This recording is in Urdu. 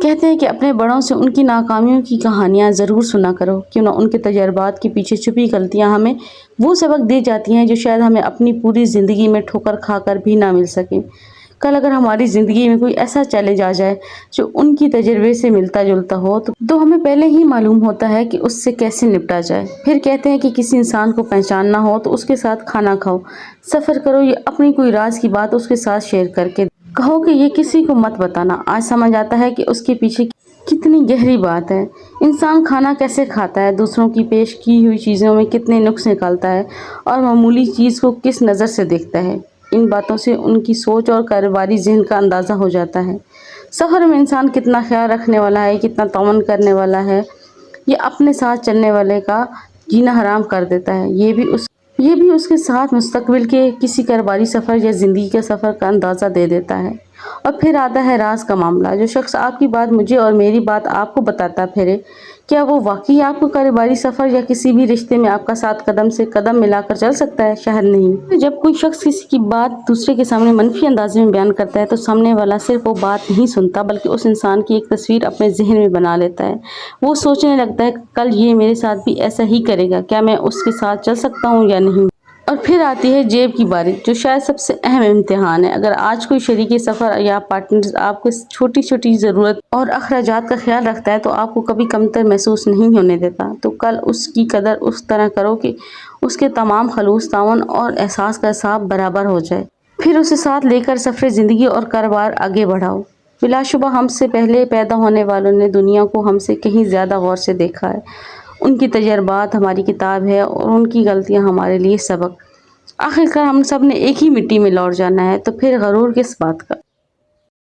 کہتے ہیں کہ اپنے بڑوں سے ان کی ناکامیوں کی کہانیاں ضرور سنا کرو، کیوں نہ ان کے تجربات کے پیچھے چھپی غلطیاں ہمیں وہ سبق دے جاتی ہیں جو شاید ہمیں اپنی پوری زندگی میں ٹھوکر کھا کر بھی نہ مل سکیں۔ کل اگر ہماری زندگی میں کوئی ایسا چیلنج آ جائے جو ان کی تجربے سے ملتا جلتا ہو تو ہمیں پہلے ہی معلوم ہوتا ہے کہ اس سے کیسے نپٹا جائے۔ پھر کہتے ہیں کہ کسی انسان کو پہچاننا ہو تو اس کے ساتھ کھانا کھاؤ، سفر کرو یا اپنی کوئی راز کی بات اس کے ساتھ شیئر کر کے کہو کہ یہ کسی کو مت بتانا۔ آج سمجھ آتا ہے کہ اس کے پیچھے کتنی گہری بات ہے۔ انسان کھانا کیسے کھاتا ہے، دوسروں کی پیش کی ہوئی چیزوں میں کتنے نقص نکالتا ہے اور معمولی چیز کو کس نظر سے دیکھتا ہے، ان باتوں سے ان کی سوچ اور کاروباری ذہن کا اندازہ ہو جاتا ہے۔ سفر میں انسان کتنا خیال رکھنے والا ہے، کتنا تعاون کرنے والا ہے، یہ اپنے ساتھ چلنے والے کا جینا حرام کر دیتا ہے۔ یہ بھی اس کے ساتھ مستقبل کے کسی کاروباری سفر یا زندگی کے سفر کا اندازہ دے دیتا ہے۔ اور پھر آتا ہے راز کا معاملہ۔ جو شخص آپ کی بات مجھے اور میری بات آپ کو بتاتا پھرے، کیا وہ واقعی آپ کو کاروباری سفر یا کسی بھی رشتے میں آپ کا ساتھ قدم سے قدم ملا کر چل سکتا ہے؟ شاید نہیں۔ جب کوئی شخص کسی کی بات دوسرے کے سامنے منفی انداز میں بیان کرتا ہے تو سامنے والا صرف وہ بات نہیں سنتا بلکہ اس انسان کی ایک تصویر اپنے ذہن میں بنا لیتا ہے۔ وہ سوچنے لگتا ہے کل یہ میرے ساتھ بھی ایسا ہی کرے گا، کیا میں اس کے ساتھ چل سکتا ہوں یا نہیں۔ اور پھر آتی ہے جیب کی باری، جو شاید سب سے اہم امتحان ہے۔ اگر آج کوئی شریک سفر یا پارٹنر آپ کو چھوٹی چھوٹی ضرورت اور اخراجات کا خیال رکھتا ہے تو آپ کو کبھی کمتر محسوس نہیں ہونے دیتا، تو کل اس کی قدر اس طرح کرو کہ اس کے تمام خلوص، تعاون اور احساس کا حساب برابر ہو جائے۔ پھر اسے ساتھ لے کر سفر زندگی اور کاروبار آگے بڑھاؤ۔ بلا شبہ ہم سے پہلے پیدا ہونے والوں نے دنیا کو ہم سے کہیں زیادہ غور سے دیکھا ہے۔ ان کی تجربات ہماری کتاب ہے اور ان کی غلطیاں ہمارے لیے سبق۔ آخرکار ہم سب نے ایک ہی مٹی میں لوٹ جانا ہے، تو پھر غرور کس بات کا۔